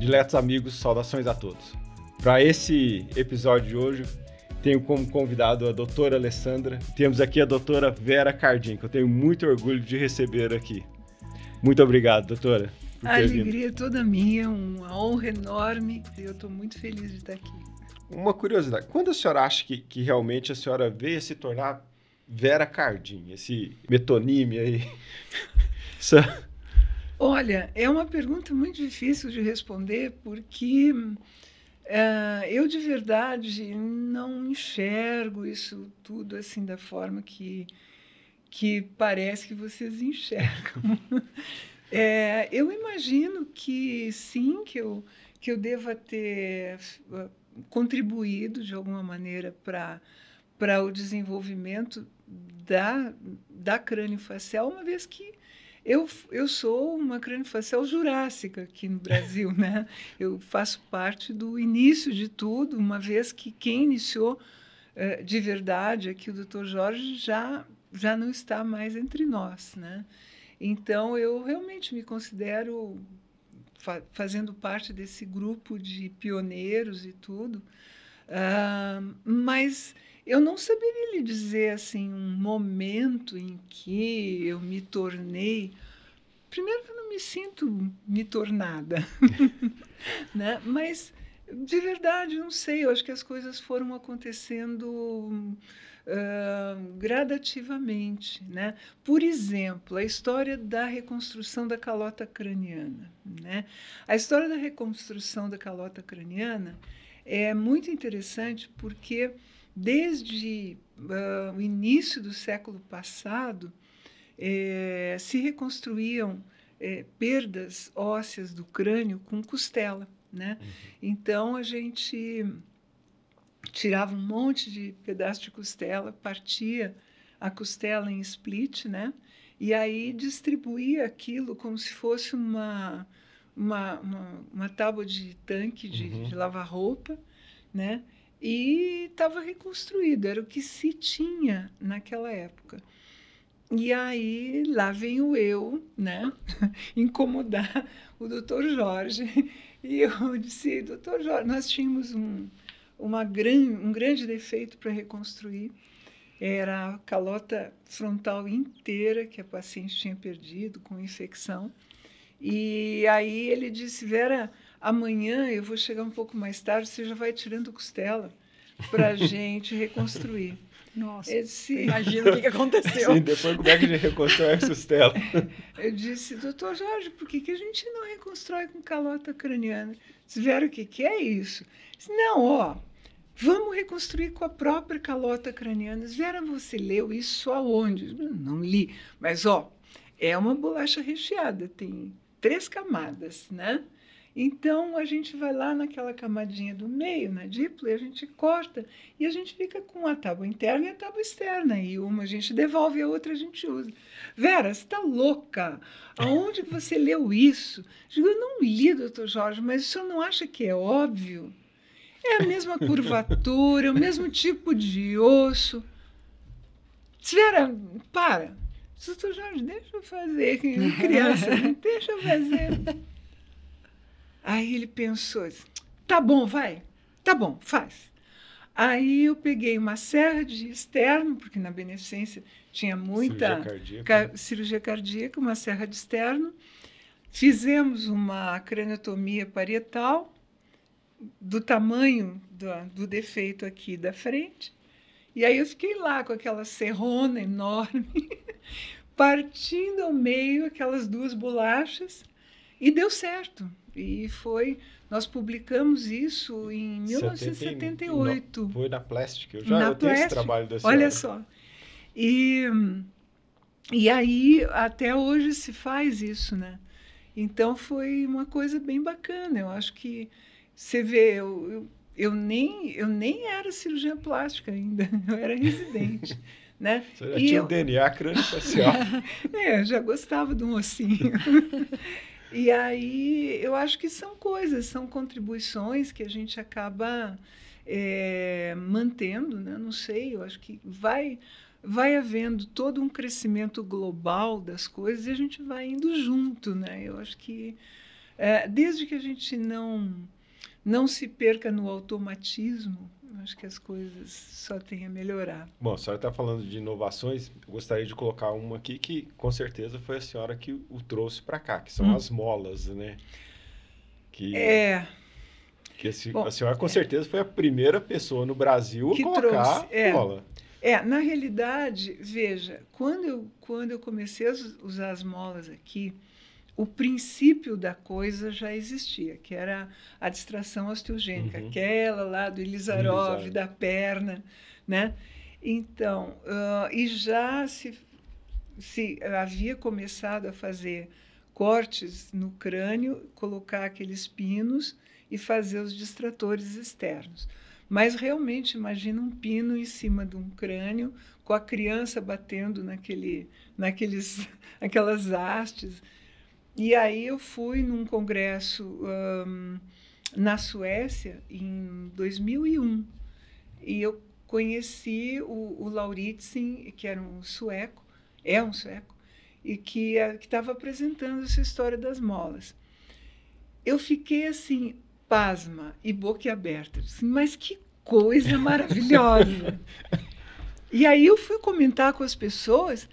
Diletos amigos, saudações a todos. Para esse episódio de hoje, tenho como convidado a doutora Alessandra. Temos aqui a doutora Vera Cardim, que eu tenho muito orgulho de receber aqui. Muito obrigado, doutora. A alegria é toda minha, uma honra enorme. Eu estou muito feliz de estar aqui. Uma curiosidade, quando a senhora acha que realmente a senhora veio a se tornar Vera Cardim, esse metonímio aí? Olha, é uma pergunta muito difícil de responder, porque eu de verdade não enxergo isso tudo assim da forma que parece que vocês enxergam. Eu imagino que sim, que eu deva ter contribuído de alguma maneira para o desenvolvimento da crâniofacial, uma vez que eu sou uma crâniofacial jurássica aqui no Brasil, né? Eu faço parte do início de tudo, uma vez que quem iniciou de verdade aqui, o Dr. Jorge, já não está mais entre nós, né? Então, eu realmente me considero fazendo parte desse grupo de pioneiros e tudo, mas eu não saberia lhe dizer assim, um momento em que eu me tornei. Primeiro, que eu não me sinto me tornada, né? Mas, de verdade, não sei, eu acho que as coisas foram acontecendo gradativamente, né? Por exemplo, a história da reconstrução da calota craniana, né? A história da reconstrução da calota craniana é muito interessante porque, desde o início do século passado, se reconstruíam perdas ósseas do crânio com costela, né? Então, a gente tirava um monte de pedaço de costela, partia a costela em split, né? E aí distribuía aquilo como se fosse uma tábua de tanque de lavar roupa, né? E estava reconstruído, era o que se tinha naquela época. E aí lá venho eu, né, incomodar o doutor Jorge. E eu disse, doutor Jorge, nós tínhamos um grande defeito para reconstruir. Era a calota frontal inteira que a paciente tinha perdido com infecção. E aí ele disse, Vera, amanhã eu vou chegar um pouco mais tarde, você já vai tirando costela para a gente reconstruir. Nossa, imagina o que aconteceu. Sim, depois como é que a gente reconstrói a costela? Eu disse, doutor Jorge, por que a gente não reconstrói com calota craniana? Vocês viram o que é isso? Disse, não, vamos reconstruir com a própria calota craniana. Vera, você leu isso aonde? Não li, mas é uma bolacha recheada, tem 3 camadas, né? Então, a gente vai lá naquela camadinha do meio, na dípula, e a gente corta, e a gente fica com a tábua interna e a tábua externa, e uma a gente devolve, a outra a gente usa. Vera, você está louca? Aonde você leu isso? Eu não li, doutor Jorge, mas o senhor não acha que é óbvio? É a mesma curvatura, o mesmo tipo de osso. Vera, para. Doutor Jorge, deixa eu fazer, criança, deixa eu fazer. Aí ele pensou, tá bom, vai, tá bom, faz. Aí eu peguei uma serra de externo, porque na beneficência tinha muita cirurgia cardíaca, uma serra de externo. Fizemos uma craniotomia parietal do tamanho do defeito aqui da frente. E aí eu fiquei lá com aquela serrona enorme, partindo ao meio aquelas 2 bolachas, e deu certo. E nós publicamos isso em 1978. Foi na Plastic, eu tenho esse trabalho da senhora. Olha só. E aí, até hoje se faz isso, né? Então, foi uma coisa bem bacana. Eu acho que, você vê, eu nem era cirurgiã plástica ainda, eu era residente. Né? Você já tinha o DNA crâniofacial. Eu já gostava do mocinho. E aí, eu acho que são contribuições que a gente acaba mantendo, né? Não sei, eu acho que vai havendo todo um crescimento global das coisas e a gente vai indo junto, né? Eu acho que Desde que a gente não se perca no automatismo, acho que as coisas só têm a melhorar. Bom, a senhora está falando de inovações, eu gostaria de colocar uma aqui que com certeza foi a senhora que o trouxe para cá, que são as molas, né? A senhora com certeza foi a primeira pessoa no Brasil a colocar mola. Na realidade, veja, quando eu comecei a usar as molas aqui, o princípio da coisa já existia, que era a distração osteogênica, aquela lá do Ilizarov, da perna, né? Então, e já se havia começado a fazer cortes no crânio, colocar aqueles pinos e fazer os distratores externos. Mas realmente, imagina um pino em cima de um crânio, com a criança batendo naquelas hastes. E aí eu fui num congresso na Suécia, em 2001, e eu conheci o Lauritzen, que era um sueco, e que estava apresentando essa história das molas. Eu fiquei assim, pasma e boquiaberta. Mas que coisa maravilhosa! E aí eu fui comentar com as pessoas,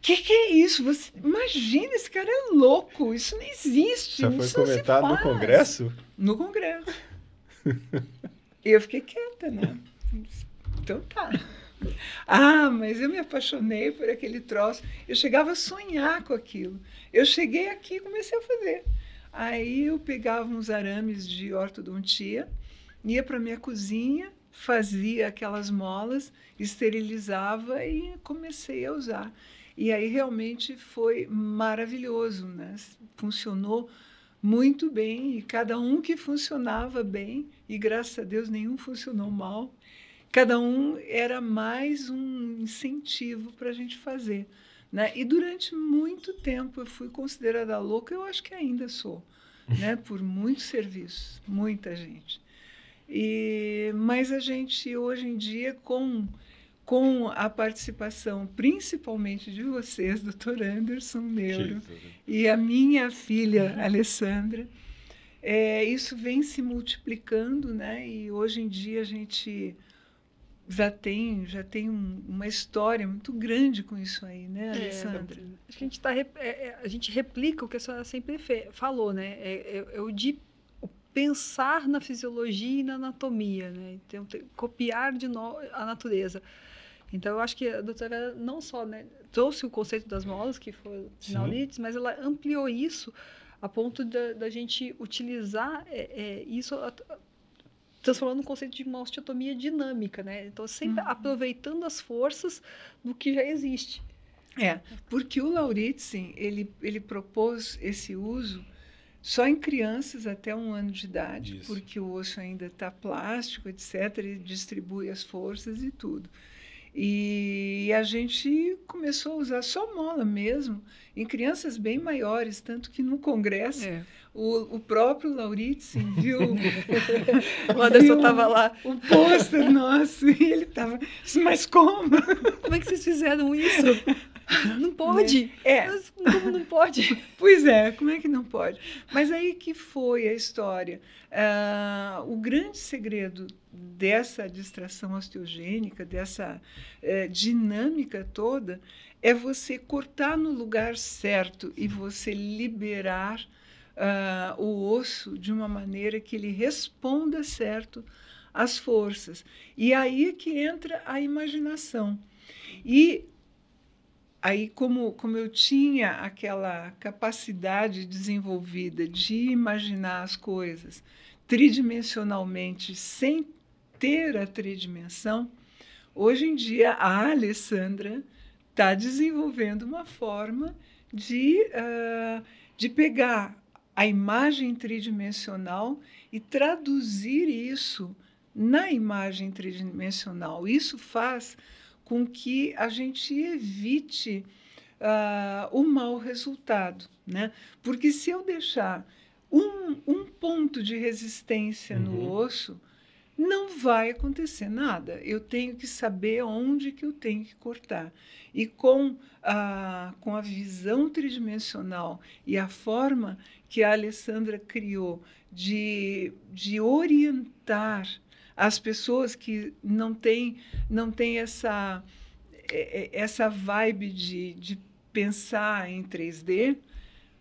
que é isso? Você imagina, esse cara é louco, isso não existe. Você foi comentar no congresso? No congresso. E eu fiquei quieta, né? Então tá. Mas eu me apaixonei por aquele troço. Eu chegava a sonhar com aquilo. Eu cheguei aqui e comecei a fazer. Aí eu pegava uns arames de ortodontia, ia para a minha cozinha, fazia aquelas molas, esterilizava e comecei a usar. E aí realmente foi maravilhoso, né? Funcionou muito bem, e cada um que funcionava bem, e graças a Deus nenhum funcionou mal, cada um era mais um incentivo para a gente fazer, né? E durante muito tempo eu fui considerada louca, eu acho que ainda sou, né? Por muitos serviços, muita gente. Mas a gente, hoje em dia, com a participação principalmente de vocês, Dr. Anderson Neuro, e a minha filha, Alessandra, isso vem se multiplicando, né? E hoje em dia a gente já tem uma história muito grande com isso aí, né, Alessandra? Acho que a gente replica o que a senhora sempre falou, né? Pensar na fisiologia e na anatomia, né? Então, copiar a natureza. Então, eu acho que a doutora não só, né, trouxe o conceito das molas, que foi na Lauritzen, mas ela ampliou isso a ponto da gente utilizar isso, transformando um conceito de uma osteotomia dinâmica, né? Então, sempre aproveitando as forças do que já existe. Porque o Lauritzen, ele propôs esse uso só em crianças até 1 ano de idade, porque o osso ainda está plástico, etc., e distribui as forças e tudo. E a gente começou a usar só mola mesmo, em crianças bem maiores, tanto que no congresso o próprio Lauritzen viu... O Anderson estava lá. O pôster nosso, e ele estava... Mas como? Como é que vocês fizeram isso? Não pode. Mas como não pode? Pois é, como é que não pode? Mas aí que foi a história. O grande segredo dessa distração osteogênica, dessa dinâmica toda, é você cortar no lugar certo e você liberar o osso de uma maneira que ele responda certo às forças. E aí é que entra a imaginação. E aí, como eu tinha aquela capacidade desenvolvida de imaginar as coisas tridimensionalmente, sem ter a tridimensão, hoje em dia a Alessandra está desenvolvendo uma forma de pegar a imagem tridimensional e traduzir isso na imagem tridimensional. Isso faz com que a gente evite o mau resultado, né? Porque se eu deixar um ponto de resistência no osso, não vai acontecer nada. Eu tenho que saber onde que eu tenho que cortar. E com a visão tridimensional e a forma que a Alessandra criou de orientar as pessoas que não têm essa vibe de pensar em 3D,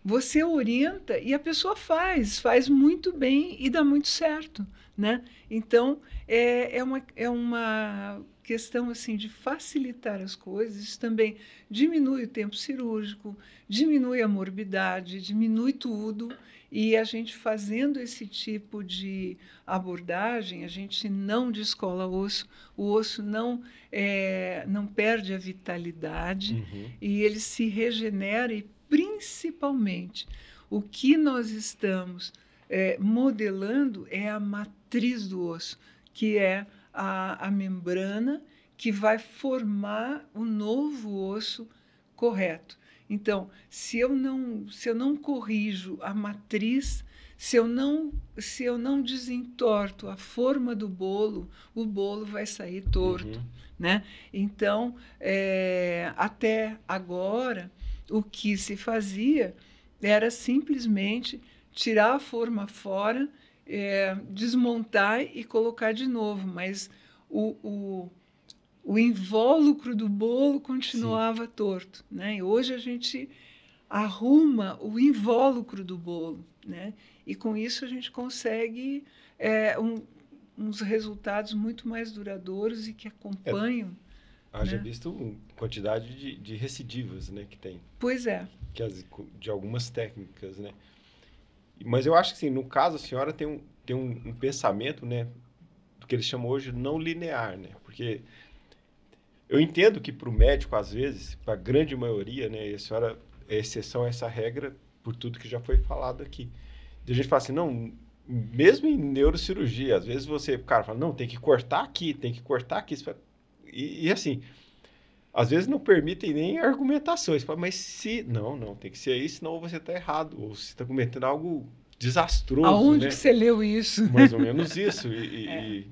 você orienta e a pessoa faz muito bem e dá muito certo, né? Então, é uma questão assim de facilitar as coisas. Isso também diminui o tempo cirúrgico, diminui a morbidade, diminui tudo. E a gente fazendo esse tipo de abordagem, a gente não descola o osso não perde a vitalidade Uhum. e ele se regenera e, principalmente, o que nós estamos modelando é a matriz do osso, que é a membrana que vai formar o novo osso correto. Então, se eu não corrijo a matriz, se eu não desentorto a forma do bolo, o bolo vai sair torto, Uhum. né? Então, até agora, o que se fazia era simplesmente tirar a forma fora, desmontar e colocar de novo, mas o, o, o invólucro do bolo Sim. continuava torto, né? E hoje a gente arruma o invólucro do bolo, né? E com isso a gente consegue uns resultados muito mais duradouros e que É, acompanham, haja né? visto quantidade de recidivas, né, que tem, Pois é. de algumas técnicas, né? Mas eu acho que, assim, no caso, a senhora tem um pensamento, né, do que eles chamam hoje de não linear, né? Porque eu entendo que para o médico, às vezes, para a grande maioria, né, e a senhora é exceção a essa regra por tudo que já foi falado aqui. E a gente fala assim, não, mesmo em neurocirurgia, às vezes o cara fala, não, tem que cortar aqui, tem que cortar aqui. E assim, às vezes não permitem nem argumentações. Fala, mas se. Não, não, tem que ser isso, senão você está errado. Ou você está cometendo algo desastroso, Aonde que né? você leu isso? Mais ou menos isso. É.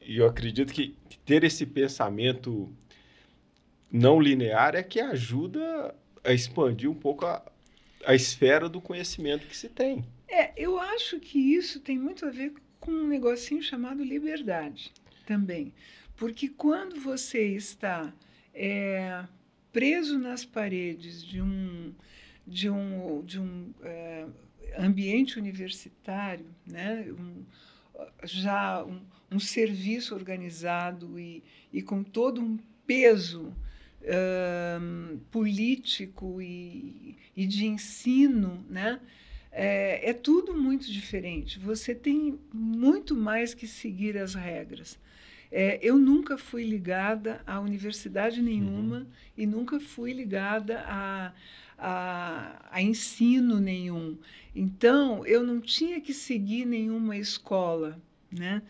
E eu acredito que ter esse pensamento não linear é que ajuda a expandir um pouco a esfera do conhecimento que se tem. Eu acho que isso tem muito a ver com um negocinho chamado liberdade também. Porque quando você está preso nas paredes de um ambiente universitário, né? Já um serviço organizado e com todo um peso político e de ensino, né? É tudo muito diferente. Você tem muito mais que seguir as regras. Eu nunca fui ligada a universidade Uhum. nenhuma e nunca fui ligada a ensino nenhum. Então, eu não tinha que seguir nenhuma escola, né?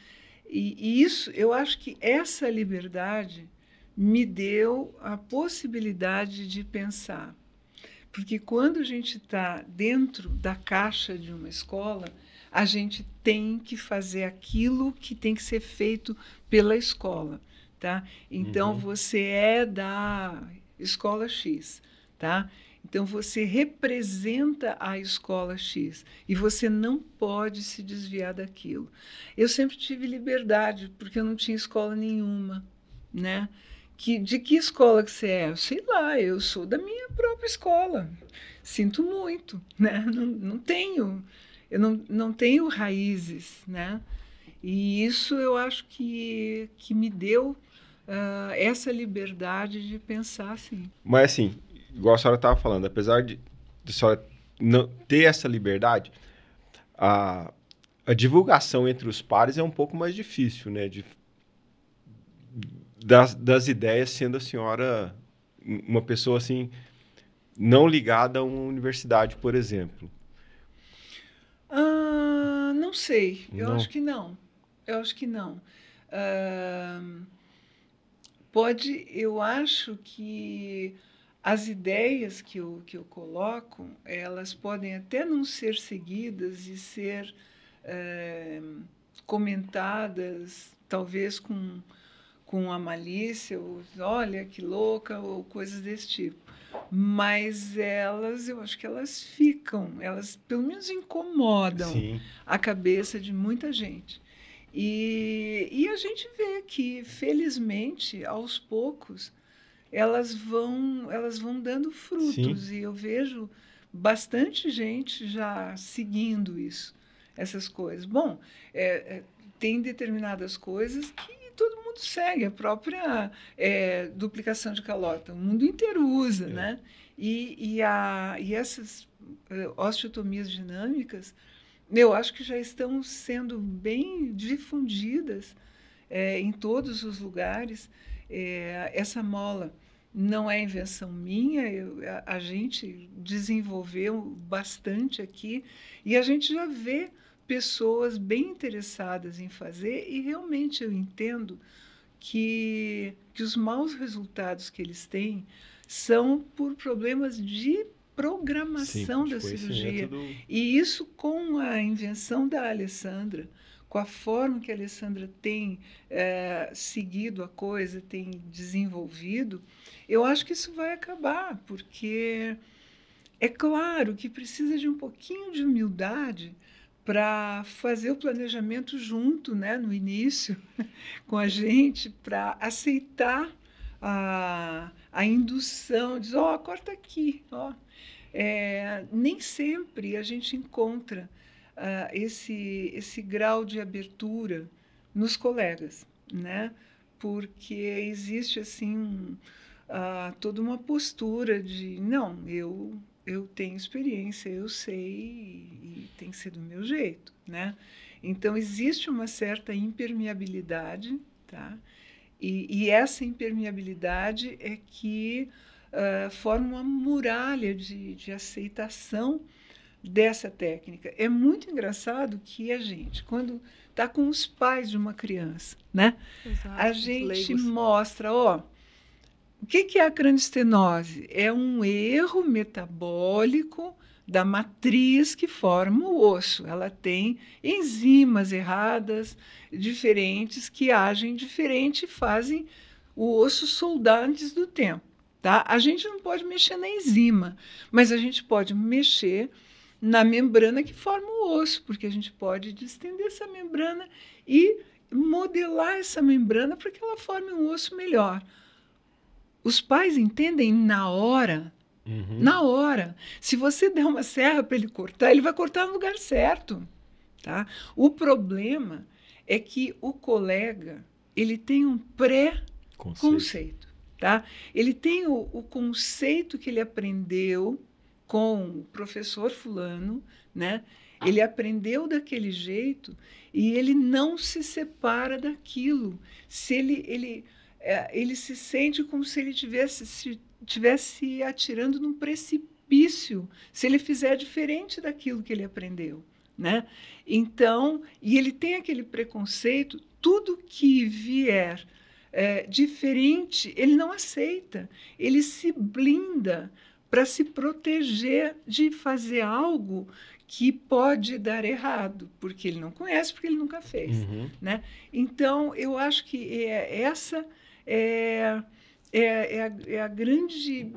E isso, eu acho que essa liberdade me deu a possibilidade de pensar. Porque quando a gente está dentro da caixa de uma escola, a gente tem que fazer aquilo que tem que ser feito pela escola, tá? Então, Uhum. você é da escola X, tá? Então, você representa a escola X e você não pode se desviar daquilo. Eu sempre tive liberdade, porque eu não tinha escola nenhuma, né? De que escola que você é? Eu sei lá, eu sou da minha própria escola. Sinto muito, né? Não tenho, eu não tenho raízes, né? E isso eu acho que me deu essa liberdade de pensar assim. Mas assim, igual a senhora estava falando, apesar de a senhora não ter essa liberdade, a, a divulgação entre os pares é um pouco mais difícil, né? Das ideias, sendo a senhora uma pessoa assim, não ligada a uma universidade, por exemplo. Não sei, eu Não. acho que não. Eu acho que não. Ah, eu acho que as ideias que eu coloco, elas podem até não ser seguidas e ser comentadas talvez com a malícia, ou olha que louca, ou coisas desse tipo. Mas eu acho que elas elas pelo menos incomodam Sim. a cabeça de muita gente. E a gente vê que, felizmente, aos poucos, elas vão dando frutos. Sim. E eu vejo bastante gente já seguindo essas coisas. Bom, tem determinadas coisas que todo mundo segue, a própria duplicação de calota, o mundo inteiro usa, né? E essas osteotomias dinâmicas, eu acho que já estão sendo bem difundidas em todos os lugares. Essa mola não é invenção minha, a gente desenvolveu bastante aqui e a gente já vê pessoas bem interessadas em fazer e realmente eu entendo que os maus resultados que eles têm são por problemas de programação da cirurgia. E isso com a invenção da Alessandra, com a forma que a Alessandra tem seguido a coisa, tem desenvolvido, eu acho que isso vai acabar, porque é claro que precisa de um pouquinho de humildade para fazer o planejamento junto, né, no início, com a gente, para aceitar a indução, diz, corta aqui, nem sempre a gente encontra esse grau de abertura nos colegas, né? Porque existe assim toda uma postura de não, eu tenho experiência, eu sei e tem que ser do meu jeito, né? Então existe uma certa impermeabilidade, tá? E essa impermeabilidade é que forma uma muralha de aceitação dessa técnica. É muito engraçado que a gente, quando está com os pais de uma criança, né? Exato, A gente mostra, o que é a cranistenose? É um erro metabólico da matriz que forma o osso. Ela tem enzimas erradas, diferentes, que agem diferente e fazem o osso soldar antes do tempo. Tá? A gente não pode mexer na enzima, mas a gente pode mexer na membrana que forma o osso, porque a gente pode distender essa membrana e modelar essa membrana para que ela forme um osso melhor. Os pais entendem na hora. Na hora. Se você der uma serra para ele vai cortar no lugar certo. Tá? O problema é que o colega ele tem um pré-conceito. Tá? Ele tem o conceito que ele aprendeu com o professor fulano, né? Ele aprendeu daquele jeito e ele não se separa daquilo. Se ele se sente como se ele estivesse atirando num precipício, se ele fizer diferente daquilo que ele aprendeu, né? Então, e ele tem aquele preconceito, tudo que vier diferente, ele não aceita, ele se blinda para se proteger de fazer algo que pode dar errado, porque ele não conhece, porque ele nunca fez. Né? Então, eu acho que essa é a grande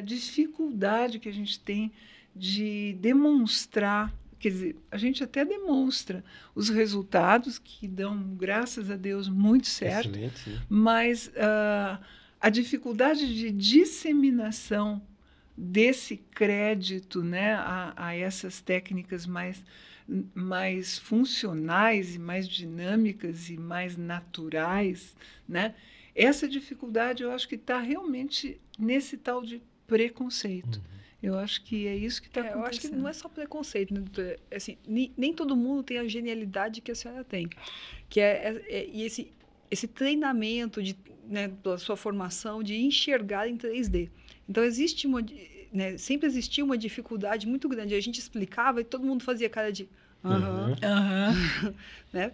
dificuldade que a gente tem de demonstrar. Quer dizer, a gente até demonstra os resultados que dão, graças a Deus, muito certo. Excelente. Mas a dificuldade de disseminação desse crédito, né, a essas técnicas mais funcionais e mais dinâmicas e mais naturais, né? Essa dificuldade eu acho que está realmente nesse tal de preconceito. Eu acho que é isso que está acontecendo. Eu acho que não é só preconceito, né, doutora? Assim, nem todo mundo tem a genialidade que a senhora tem. E esse treinamento né, pela sua formação de enxergar em 3D. Então, sempre existia uma dificuldade muito grande. A gente explicava e todo mundo fazia cara de... né?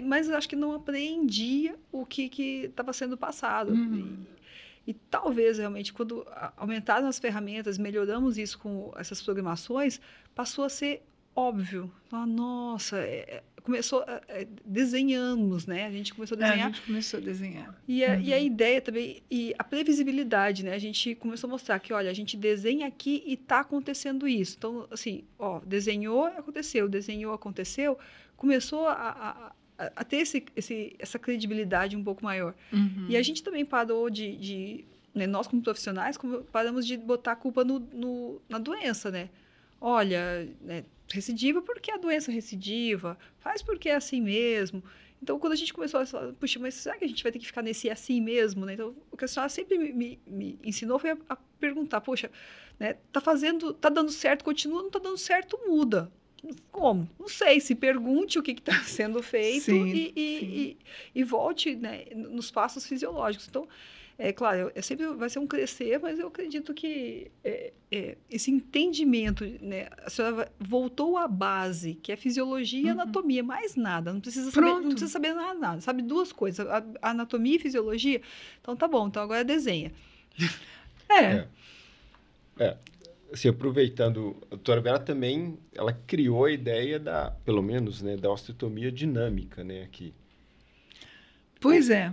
Mas eu acho que não apreendia o que estava sendo passado. E talvez, realmente, quando aumentaram as ferramentas, melhoramos isso com essas programações, passou a ser óbvio. Nossa, começou, desenhamos, né? A gente começou a desenhar. A gente começou a desenhar. E a ideia também, e a previsibilidade, né? A gente começou a mostrar que, olha, a gente desenha aqui e está acontecendo isso. Então, assim, ó, desenhou, aconteceu, começou a ter essa credibilidade um pouco maior. E a gente também parou né, nós como profissionais, paramos de botar a culpa na doença, né? Olha, né, recidiva porque a doença é recidiva, faz porque é assim mesmo. Então, quando a gente começou a falar, puxa, mas será que a gente vai ter que ficar nesse assim mesmo, né? Então, o que a senhora sempre me ensinou foi a perguntar, poxa, né, tá dando certo, continua, não tá dando certo, muda. Como? Não sei, se pergunte o que está sendo feito e volte, né, nos passos fisiológicos. Então, é claro, sempre vai ser um crescer, mas eu acredito que esse entendimento, né, a senhora voltou à base, que é fisiologia e anatomia, mais nada, não precisa saber nada, sabe duas coisas, a anatomia e fisiologia, então tá bom, então agora desenha. Assim, aproveitando, a doutora Vera também, ela criou a ideia pelo menos, né, da osteotomia dinâmica, né, aqui. Pois é.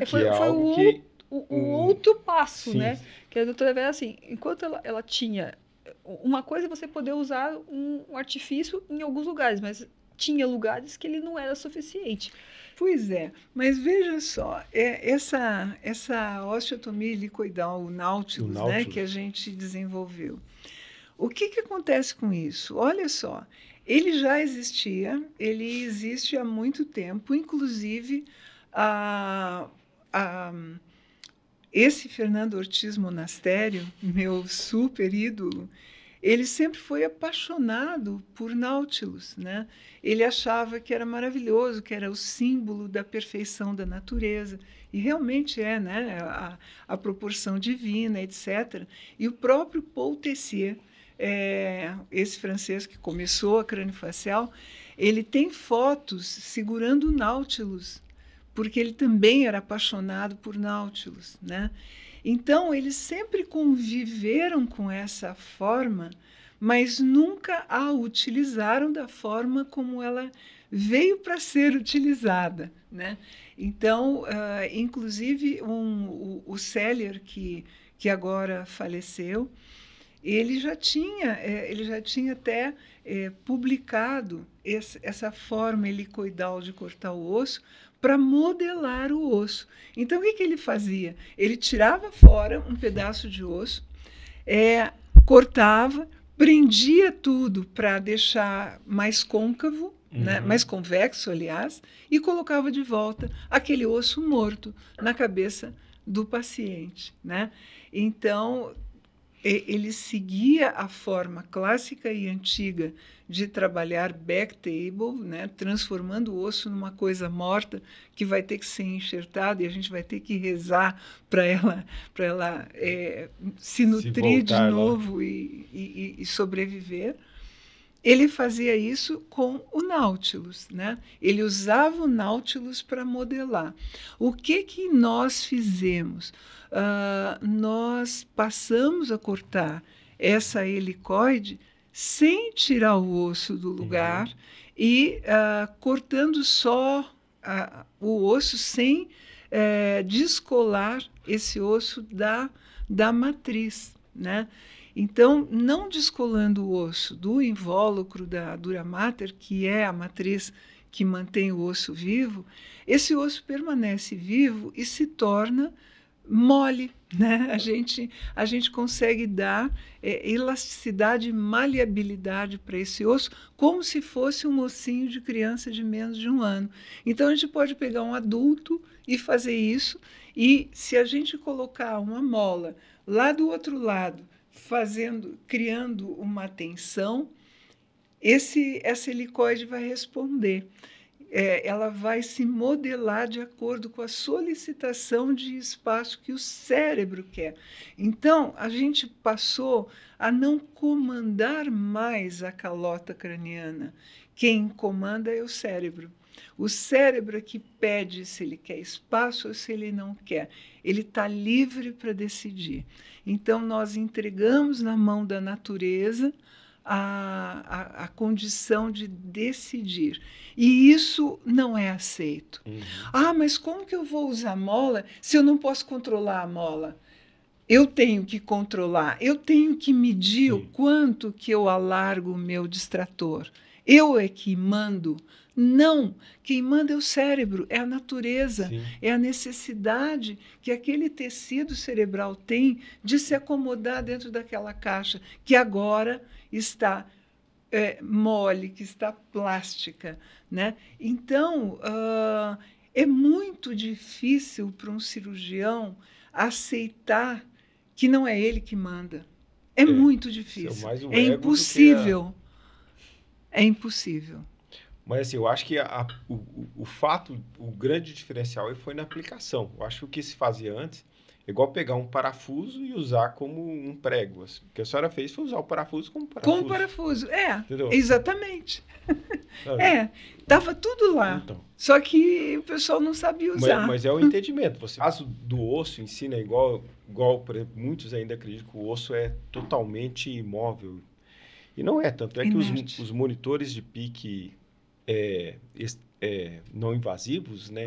Foi algo o outro passo, sim, né? Que a doutora Vera, assim, enquanto ela tinha... Uma coisa é você poder usar um artifício em alguns lugares, mas tinha lugares que ele não era suficiente. Pois é, mas veja só, essa osteotomia helicoidal, o Nautilus, né, que a gente desenvolveu. O que acontece com isso? Olha só, ele já existia, ele existe há muito tempo, inclusive esse Fernando Ortiz Monastério, meu super ídolo, ele sempre foi apaixonado por Nautilus, né? Ele achava que era maravilhoso, que era o símbolo da perfeição da natureza. E realmente é, né? A proporção divina, etc. E o próprio Paul Tessier, esse francês que começou a craniofacial, ele tem fotos segurando o Nautilus, porque ele também era apaixonado por Nautilus, né? Então, eles sempre conviveram com essa forma, mas nunca a utilizaram da forma como ela veio para ser utilizada, né? Então, inclusive, o Seller, que agora faleceu, ele já tinha até publicado essa forma helicoidal de cortar o osso para modelar o osso. Então, o que ele fazia? Ele tirava fora um pedaço de osso, cortava, prendia tudo para deixar mais côncavo, né, mais convexo, aliás, e colocava de volta aquele osso morto na cabeça do paciente, né? Então, ele seguia a forma clássica e antiga de trabalhar backtable, né, transformando o osso numa coisa morta que vai ter que ser enxertada e a gente vai ter que rezar para ela se nutrir de novo e sobreviver. Ele fazia isso com o Nautilus, né? Ele usava o Nautilus para modelar. O que nós fizemos? Nós passamos a cortar essa helicoide sem tirar o osso do lugar e cortando só o osso sem descolar esse osso da matriz, né? Então, não descolando o osso do invólucro da dura mater, que é a matriz que mantém o osso vivo, esse osso permanece vivo e se torna mole, né? A gente consegue dar elasticidade e maleabilidade para esse osso, como se fosse um ossinho de criança de menos de 1 ano. Então, a gente pode pegar um adulto e fazer isso, e se a gente colocar uma mola lá do outro lado, criando uma tensão, essa helicoide vai responder. Ela vai se modelar de acordo com a solicitação de espaço que o cérebro quer. Então, a gente passou a não comandar mais a calota craniana. Quem comanda é o cérebro. O cérebro é que pede se ele quer espaço ou se ele não quer. Ele está livre para decidir. Então, nós entregamos na mão da natureza a condição de decidir. E isso não é aceito. Ah, mas como que eu vou usar mola se eu não posso controlar a mola? Eu tenho que controlar, eu tenho que medir o quanto que eu alargo o meu distrator. Eu é que mando. Não, quem manda é o cérebro, é a natureza, é a necessidade que aquele tecido cerebral tem de se acomodar dentro daquela caixa, que agora está mole, que está plástica, né? Então, é muito difícil para um cirurgião aceitar que não é ele que manda. É muito difícil. É impossível. É impossível. Mas assim, eu acho que o fato, o grande diferencial aí foi na aplicação. Eu acho que o que se fazia antes é igual pegar um parafuso e usar como um prego. Assim. O que a senhora fez foi usar o parafuso como parafuso. Como parafuso, exatamente. Estava tudo lá. Então. Só que o pessoal não sabia usar. Mas é o entendimento. O caso do osso em si, né, igual, por exemplo, muitos ainda acreditam que o osso é totalmente imóvel. E não é, tanto é que os monitores de pique não invasivos, né,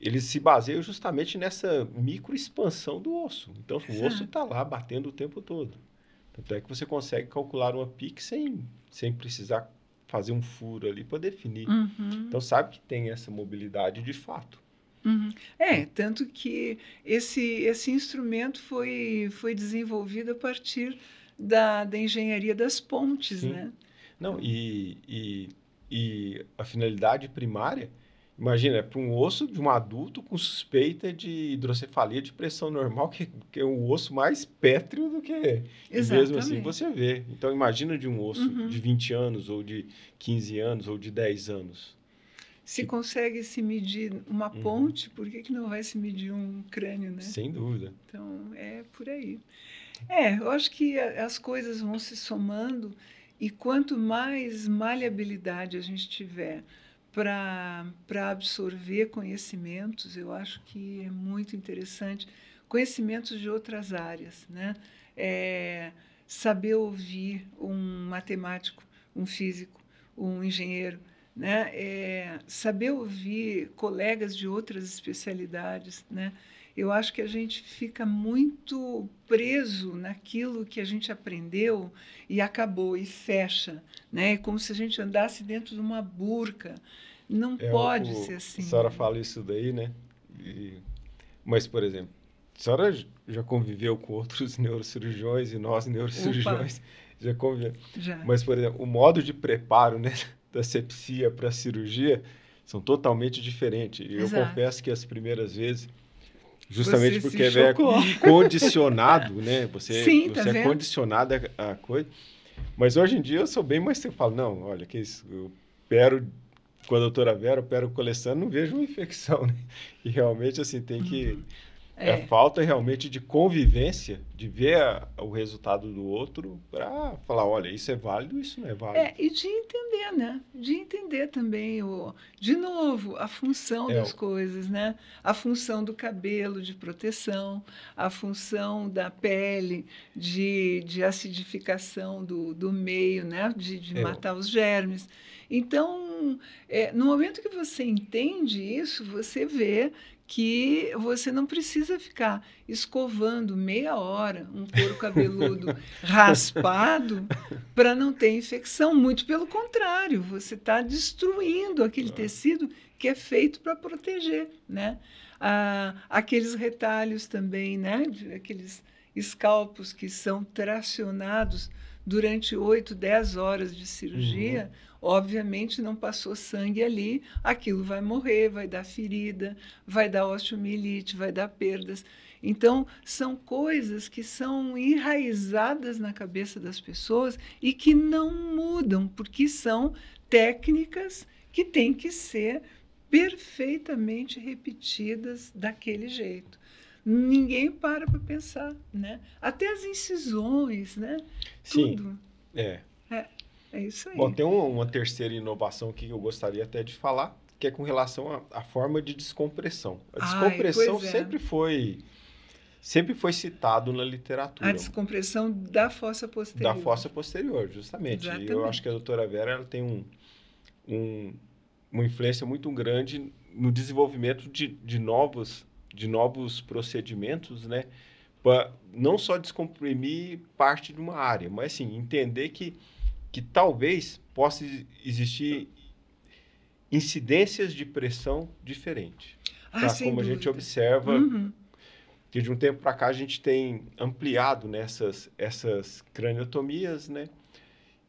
eles se baseiam justamente nessa microexpansão do osso. Então, o osso está lá batendo o tempo todo. Tanto é que você consegue calcular uma pique sem precisar fazer um furo ali para definir. Então, sabe que tem essa mobilidade de fato. Tanto que esse instrumento foi desenvolvido a partir da engenharia das pontes, né? Não, e a finalidade primária, imagina, é para um osso de um adulto com suspeita de hidrocefalia de pressão normal, que é um osso mais pétreo do que mesmo assim você vê. Então, imagina de um osso de 20 anos, ou de 15 anos, ou de 10 anos. Se consegue se medir uma ponte, por que não vai se medir um crânio, né? Sem dúvida. Então, é por aí. Eu acho que as coisas vão se somando e quanto mais maleabilidade a gente tiver para absorver conhecimentos, eu acho que é muito interessante. Conhecimentos de outras áreas, né? Saber ouvir um matemático, um físico, um engenheiro, né? Saber ouvir colegas de outras especialidades, né? Eu acho que a gente fica muito preso naquilo que a gente aprendeu e acabou, e fecha, né? É como se a gente andasse dentro de uma burca. Não pode ser assim. A senhora fala isso daí, né? Mas, por exemplo, a senhora já conviveu com outros neurocirurgiões e nós, neurocirurgiões, já convivemos. Já. Mas, por exemplo, o modo de preparo, né, da sepsia para a cirurgia são totalmente diferentes. Eu confesso que as primeiras vezes, justamente porque é condicionado, né? Você é condicionado a coisa. Mas hoje em dia eu sou bem mais... Eu falo, não, olha, que isso, eu opero com a doutora Vera, opero com o Alessandro, não vejo uma infecção, né? E realmente, assim, tem que... falta realmente de convivência, de ver o resultado do outro para falar, olha, isso é válido, isso não é válido. E de entender, né? De entender também, de novo, a função das coisas, né? A função do cabelo de proteção, a função da pele de acidificação do meio, né? De matar os germes. Então, no momento que você entende isso, você vê que você não precisa ficar escovando meia hora um couro cabeludo raspado para não ter infecção. Muito pelo contrário, você está destruindo aquele tecido que é feito para proteger, né? Aqueles retalhos também, né? Aqueles escalpos que são tracionados durante 8, 10 horas de cirurgia, obviamente não passou sangue ali, aquilo vai morrer, vai dar ferida, vai dar osteomielite, vai dar perdas. Então, são coisas que são enraizadas na cabeça das pessoas e que não mudam, porque são técnicas que têm que ser perfeitamente repetidas daquele jeito. Ninguém para pensar, né? Até as incisões, né? Sim, tudo. É isso aí. Bom, tem uma terceira inovação que eu gostaria até de falar, que é com relação à forma de descompressão. A descompressão sempre foi sempre foi citado na literatura. A descompressão da fossa posterior. Da fossa posterior, justamente. Exatamente. E eu acho que a doutora Vera ela tem uma influência muito grande no desenvolvimento de novos procedimentos, né? Para não só descomprimir parte de uma área, mas assim, entender que talvez possa existir incidências de pressão diferentes. Tá? Sem como dúvida. A gente observa Uhum. que de um tempo para cá a gente tem ampliado nessas essas craniotomias, né?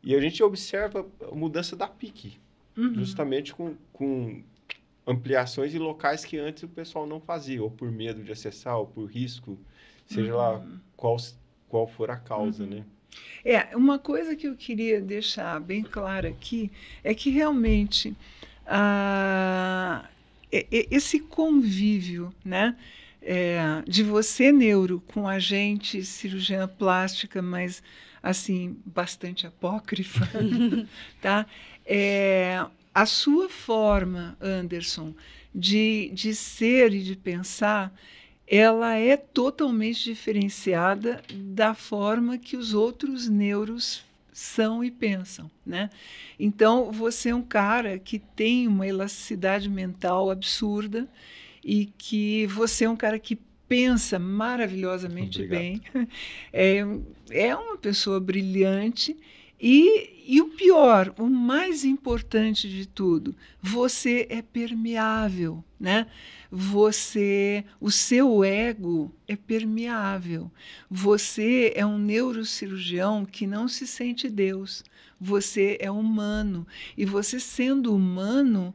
E a gente observa a mudança da PIC, justamente com ampliações em locais que antes o pessoal não fazia, ou por medo de acessar, ou por risco, seja lá qual for a causa, né? Uma coisa que eu queria deixar bem clara aqui é que realmente esse convívio, né, de você, neuro, com a gente, cirurgiã plástica, mas assim, bastante apócrifa, tá? A sua forma, Anderson, de ser e de pensar, ela é totalmente diferenciada da forma que os outros neuros são e pensam, né? Então, você é um cara que tem uma elasticidade mental absurda e que você é um cara que pensa maravilhosamente bem. É uma pessoa brilhante e o pior, o mais importante de tudo, você é permeável, né? O seu ego é permeável. Você é um neurocirurgião que não se sente Deus. Você é humano. E você, sendo humano,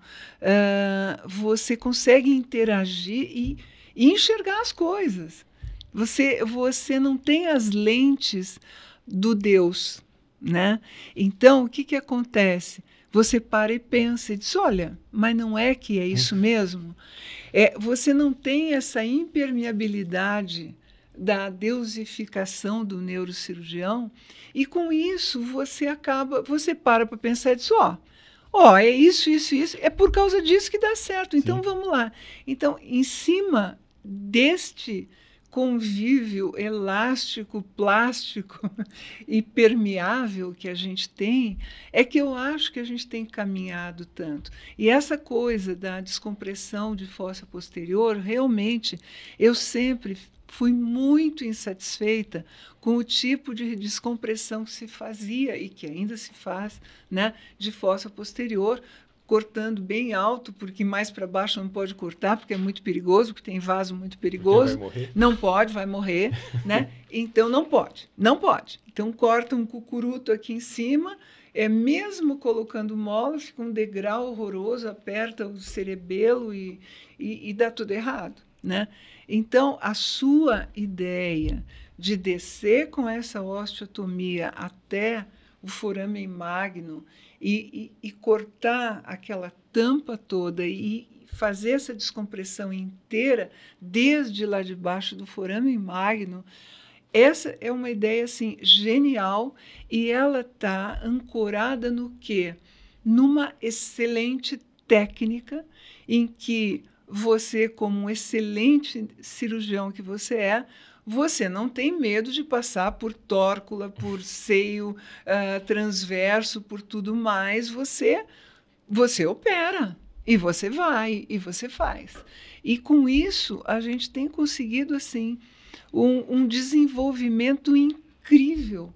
você consegue interagir e enxergar as coisas. Você não tem as lentes do Deus, né? Então, o que acontece? Você para e pensa e diz, olha, mas não é que é isso mesmo? Você não tem essa impermeabilidade da deusificação do neurocirurgião e, com isso, você para pensar e diz, é isso, é por causa disso que dá certo, então vamos lá. Então, em cima deste convívio elástico, plástico e permeável que a gente tem, é que eu acho que a gente tem caminhado tanto. E essa coisa da descompressão de fossa posterior, realmente, eu sempre fui muito insatisfeita com o tipo de descompressão que se fazia e que ainda se faz, né, de fossa posterior, cortando bem alto, porque mais para baixo não pode cortar, porque é muito perigoso, porque tem vaso muito perigoso. Vai morrer. Não pode, vai morrer, né? Então não pode. Então corta um cucuruto aqui em cima, mesmo colocando mola, fica um degrau horroroso, aperta o cerebelo e dá tudo errado, né? Então, a sua ideia de descer com essa osteotomia até o foramen magnum e cortar aquela tampa toda e fazer essa descompressão inteira desde lá de baixo do foramen magnum, essa é uma ideia assim genial e ela está ancorada no quê? Numa excelente técnica em que você, como um excelente cirurgião que você não tem medo de passar por tórcula, por seio transverso, por tudo mais. Você opera, e você vai, e você faz. E, com isso, a gente tem conseguido assim, um desenvolvimento incrível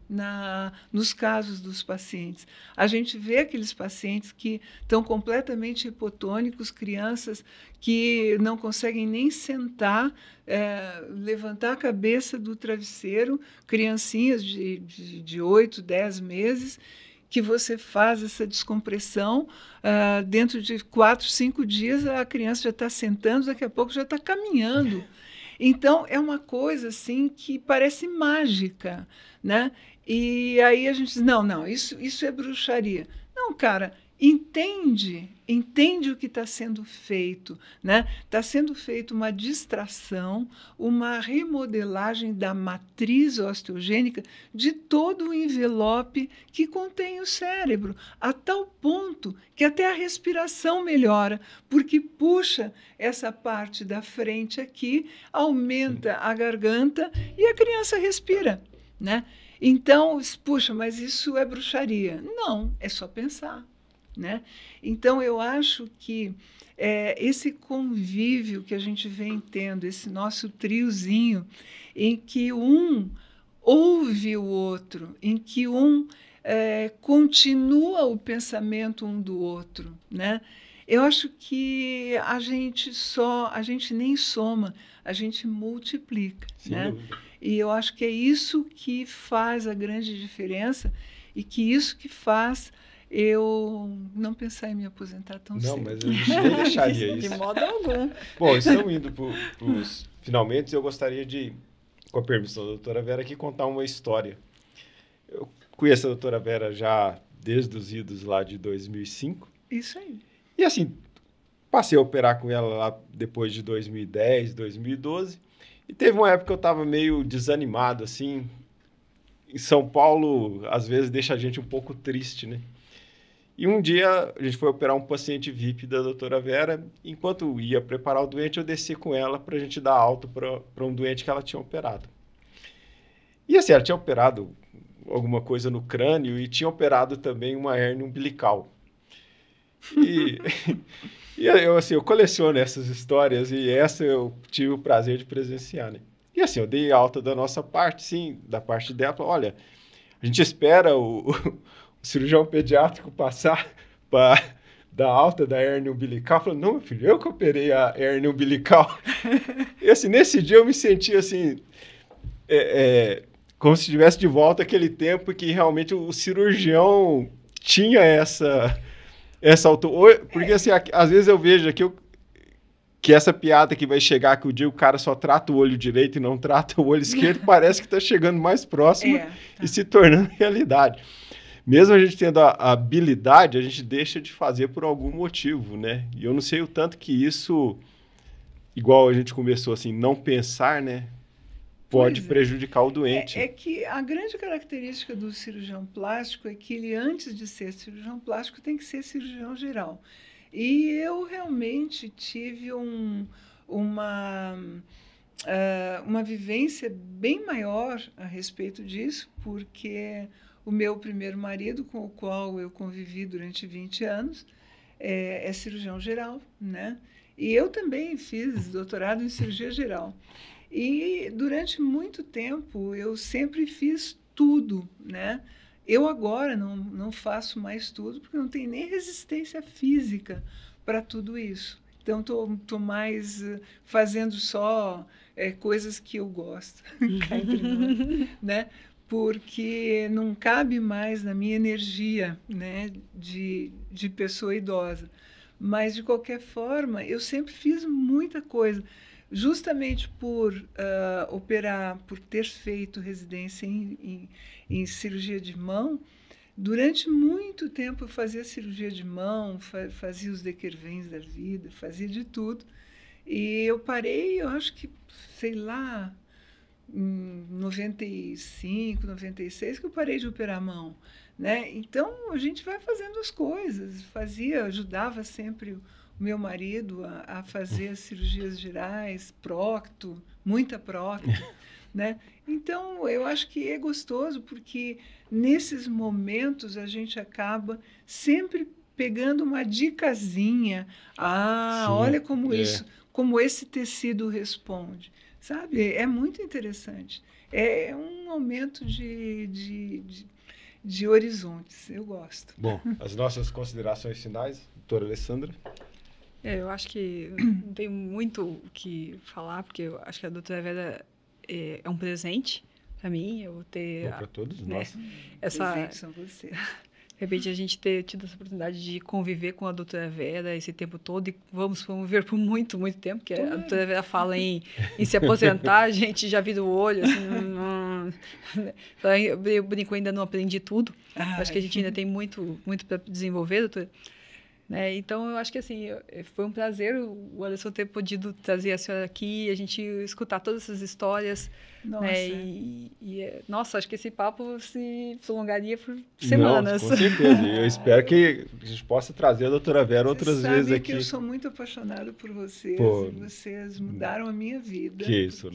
nos casos dos pacientes. A gente vê aqueles pacientes que estão completamente hipotônicos, crianças que não conseguem nem sentar, levantar a cabeça do travesseiro, criancinhas de 8, 10 meses, que você faz essa descompressão, dentro de 4, 5 dias a criança já está sentando, daqui a pouco já está caminhando. Então, é uma coisa assim que parece mágica, né? E aí a gente diz, não, isso é bruxaria. Não, cara, entende o que está sendo feito, né? Está sendo feita uma distração, uma remodelagem da matriz osteogênica de todo o envelope que contém o cérebro, a tal ponto que até a respiração melhora, porque puxa essa parte da frente aqui, aumenta a garganta e a criança respira, né? Então, puxa, mas isso é bruxaria. Não, é só pensar. Né? Então, eu acho que esse convívio que a gente vem tendo, esse nosso triozinho, em que um ouve o outro, em que um continua o pensamento um do outro, né? Eu acho que a gente nem soma, a gente multiplica, né? E eu acho que é isso que faz a grande diferença e que isso que faz eu não pensar em me aposentar tão cedo. Não, mas a gente nem deixaria isso. De modo algum. Bom, estamos indo para os finalmente. Eu gostaria de, com a permissão da doutora Vera, aqui contar uma história. Eu conheço a doutora Vera já desde os idos lá de 2005. Isso aí. E assim, passei a operar com ela lá depois de 2010, 2012. E teve uma época que eu estava meio desanimado, assim. Em São Paulo, às vezes, deixa a gente um pouco triste, né? E um dia a gente foi operar um paciente VIP da doutora Vera. Enquanto ia preparar o doente, eu desci com ela para a gente dar alta para um doente que ela tinha operado. E assim, ela tinha operado alguma coisa no crânio e tinha operado também uma hérnia umbilical. E eu coleciono essas histórias e essa eu tive o prazer de presenciar, né? E assim, eu dei alta da nossa parte, sim, da parte dela. Olha, a gente espera o cirurgião pediátrico passar para dar alta da hérnia umbilical. Falou, não, meu filho, eu que operei a hérnia umbilical. E assim, nesse dia eu me senti assim, como se estivesse de volta aquele tempo que realmente o cirurgião tinha essa altura. Porque assim, às vezes eu vejo aqui que essa piada que vai chegar que o dia o cara só trata o olho direito e não trata o olho esquerdo, parece que está chegando mais próximo e se tornando realidade. Mesmo a gente tendo a habilidade, a gente deixa de fazer por algum motivo, né? E eu não sei o tanto que isso, igual a gente começou assim, não pensar, né? Pode prejudicar o doente. É que a grande característica do cirurgião plástico é que ele, antes de ser cirurgião plástico, tem que ser cirurgião geral. E eu realmente tive uma vivência bem maior a respeito disso, porque o meu primeiro marido, com o qual eu convivi durante 20 anos, é cirurgião geral, né? E eu também fiz doutorado em cirurgia geral. E durante muito tempo eu sempre fiz tudo, né? Eu agora não faço mais tudo porque não tenho nem resistência física para tudo isso. Então estou mais fazendo só coisas que eu gosto, cá entre nós, né? Porque não cabe mais na minha energia, né, de pessoa idosa. Mas, de qualquer forma, eu sempre fiz muita coisa. Justamente por operar, por ter feito residência em cirurgia de mão, durante muito tempo eu fazia cirurgia de mão, fazia os Dequervens da vida, fazia de tudo. E eu parei, eu acho que, sei lá, em 95, 96, que eu parei de operar a mão, né? Então, a gente vai fazendo as coisas, ajudava sempre o meu marido a fazer as cirurgias gerais, procto, muita procto, né? Então, eu acho que é gostoso, porque nesses momentos a gente acaba sempre pegando uma dicasinha. Sim, olha como como esse tecido responde. Sabe? É muito interessante. É um aumento de horizontes. Eu gosto. Bom, as nossas considerações finais, doutora Alessandra? Eu acho que não tenho muito o que falar, porque eu acho que a doutora Vera é um presente para mim. Eu ter... para todos nós. Presentes são vocês. De repente, a gente ter tido essa oportunidade de conviver com a doutora Vera esse tempo todo e vamos conviver por muito, muito tempo, porque a doutora Vera fala em se aposentar, a gente já vira o olho, assim, Eu brinco, ainda não aprendi tudo. Acho que a gente ainda tem muito para desenvolver, doutora. Né? Então, eu acho que assim, foi um prazer o Anderson ter podido trazer a senhora aqui, a gente escutar todas essas histórias. Nossa. Né? Nossa, acho que esse papo se prolongaria por semanas. Não, com certeza. Eu espero que a gente possa trazer a doutora Vera outras vezes aqui. Que eu sou muito apaixonada por vocês. Pô, vocês mudaram a minha vida. Que isso.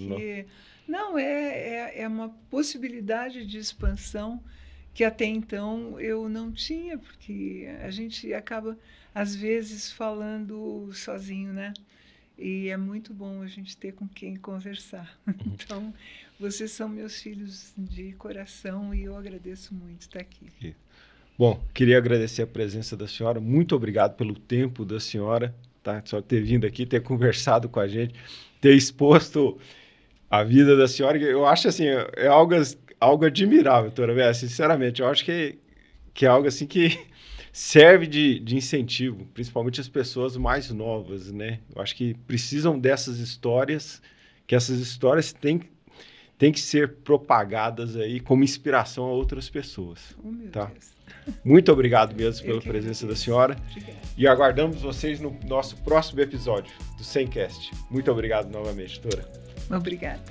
Não, é uma possibilidade de expansão que até então eu não tinha, porque a gente acaba, às vezes, falando sozinho, né? E é muito bom a gente ter com quem conversar. Então, vocês são meus filhos de coração e eu agradeço muito estar aqui. Bom, queria agradecer a presença da senhora. Muito obrigado pelo tempo da senhora, tá? Só ter vindo aqui, ter conversado com a gente, ter exposto a vida da senhora. Eu acho assim, é algo admirável, doutora Vera. Sinceramente, eu acho que é algo assim que serve de incentivo, principalmente as pessoas mais novas, né? Eu acho que precisam dessas histórias, que essas histórias têm que ser propagadas aí como inspiração a outras pessoas. Oh, meu tá? Deus. Muito obrigado mesmo pela presença da senhora. Obrigada. E aguardamos vocês no nosso próximo episódio do 100cast. Muito obrigado novamente, doutora. Obrigada.